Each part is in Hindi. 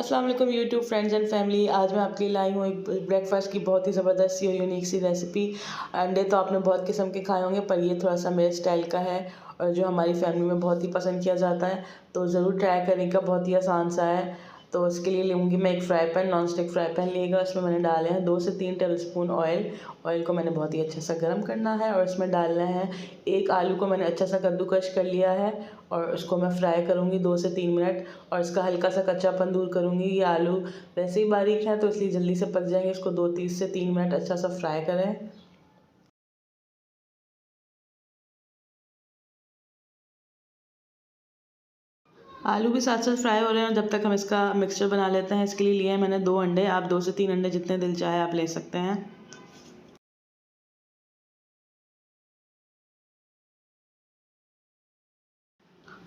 अस्सलाम वालेकुम यूट्यूब फ्रेंड्स एंड फैमिली। आज मैं आपके लिए लाई हूँ एक ब्रेकफास्ट की बहुत ही ज़बरदस्त सी और यूनिक सी रेसिपी। अंडे तो आपने बहुत किस्म के खाए होंगे, पर ये थोड़ा सा मेरे स्टाइल का है और जो हमारी फैमिली में बहुत ही पसंद किया जाता है, तो ज़रूर ट्राई करेगा। बहुत ही आसान सा है। तो उसके लिए लूँगी मैं एक fry pan, non stick fry pan लिएगा। उसमें मैंने डाले हैं 2 से 3 टेबलस्पून ऑयल। ऑयल को मैंने बहुत ही अच्छा सा गर्म करना है और इसमें डालना है एक आलू को मैंने अच्छा सा कद्दूकश कर लिया है और उसको मैं फ्राई करूँगी 2 से 3 मिनट और इसका हल्का सा कच्चापन दूर करूँगी। ये आलू वैसे ही बारीक है तो इसलिए जल्दी से पक जाएंगे। इसको 2 से 3 मिनट अच्छा सा फ्राई करें। आलू भी साथ साथ फ्राई हो रहे हैं, जब तक हम इसका मिक्सचर बना लेते हैं। इसके लिए लिए हैं मैंने 2 अंडे। आप 2 से 3 अंडे जितने दिल चाहे आप ले सकते हैं।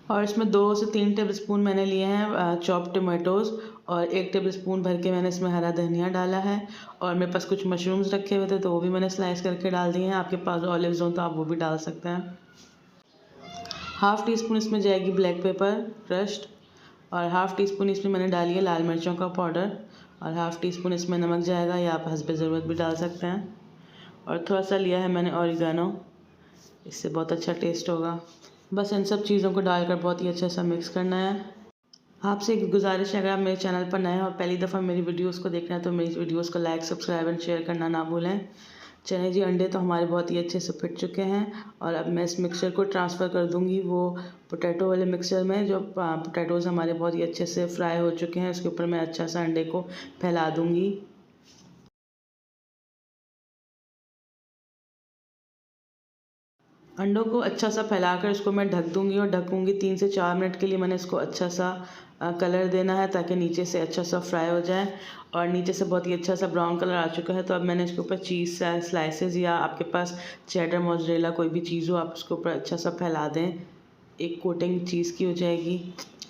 और इसमें 2 से 3 टेबलस्पून मैंने लिए हैं चॉप्ड टमाटोज़ और 1 टेबलस्पून भर के मैंने इसमें हरा धनिया डाला है। और मेरे पास कुछ मशरूम्स रखे हुए थे तो वो भी मैंने स्लाइस करके डाल दिए हैं। आपके पास ऑलिव्स हों तो आप वो भी डाल सकते हैं। हाफ़ टी स्पून इसमें जाएगी ब्लैक पेपर क्रश्ड और हाफ़ टी स्पून इसमें मैंने डाली है लाल मिर्चों का पाउडर और हाफ़ टी स्पून इसमें नमक जाएगा, या आप हस्बे ज़रूरत भी डाल सकते हैं। और थोड़ा सा लिया है मैंने ऑरिगेनो, इससे बहुत अच्छा टेस्ट होगा। बस इन सब चीज़ों को डालकर बहुत ही अच्छा सा मिक्स करना है। आपसे एक गुजारिश है, अगर आप मेरे चैनल पर नए हैं और पहली दफ़ा मेरी वीडियोस को देख रहे हैं तो मेरी वीडियोस को लाइक, सब्सक्राइब एंड शेयर करना ना भूलें। चलिए जी, अंडे तो हमारे बहुत ही अच्छे से फिट चुके हैं और अब मैं इस मिक्सचर को ट्रांसफ़र कर दूँगी वो पोटैटो वाले मिक्सचर में। जो पोटैटोज़ हमारे बहुत ही अच्छे से फ्राई हो चुके हैं, उसके ऊपर मैं अच्छा सा अंडे को फैला दूँगी। अंडों को अच्छा सा फैलाकर इसको मैं ढक दूँगी और ढकूँगी 3 से 4 मिनट के लिए। मैंने इसको अच्छा सा कलर देना है ताकि नीचे से अच्छा सा फ्राई हो जाए। और नीचे से बहुत ही अच्छा सा ब्राउन कलर आ चुका है, तो अब मैंने इसके ऊपर चीज़ स्लाइसेस या आपके पास चेडर मोज़रेला कोई भी चीज़ हो, आप उसके ऊपर अच्छा सा फैला दें। एक कोटिंग चीज़ की हो जाएगी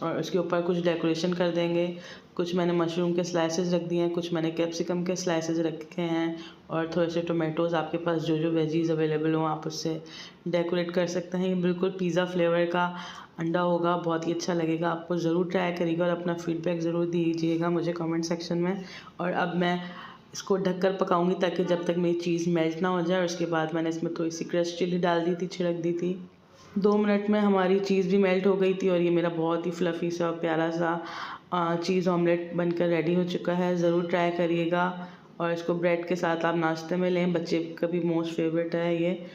और उसके ऊपर कुछ डेकोरेशन कर देंगे। कुछ मैंने मशरूम के स्लाइसेस रख दिए हैं, कुछ मैंने कैप्सिकम के स्लाइसेस रखे हैं और थोड़े से टोमेटोज़। आपके पास जो जो वेजीज़ अवेलेबल हो आप उससे डेकोरेट कर सकते हैं। ये बिल्कुल पिज़्ज़ा फ्लेवर का अंडा होगा, बहुत ही अच्छा लगेगा। आपको ज़रूर ट्राई करिएगा और अपना फीडबैक ज़रूर दीजिएगा मुझे कमेंट सेक्शन में। और अब मैं इसको ढककर पकाऊंगी ताकि जब तक मेरी चीज़ मेल्ट ना हो जाए। और उसके बाद मैंने इसमें थोड़ी सी क्रश चिली डाल दी थी, छिड़क दी थी। 2 मिनट में हमारी चीज़ भी मेल्ट हो गई थी और ये मेरा बहुत ही फ्लफ़ी सा और प्यारा सा चीज़ ऑमलेट बनकर रेडी हो चुका है। ज़रूर ट्राई करिएगा और इसको ब्रेड के साथ आप नाश्ते में लें, बच्चे का भी मोस्ट फेवरेट है ये।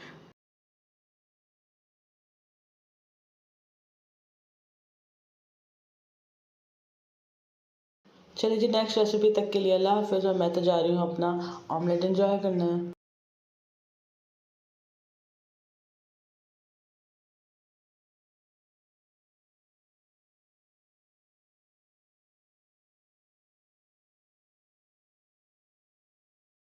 चलिए जी, नेक्स्ट रेसिपी तक के लिए अल्लाह हाफ़िज़। और मैं तो जा रही हूँ अपना ऑमलेट एंजॉय करने।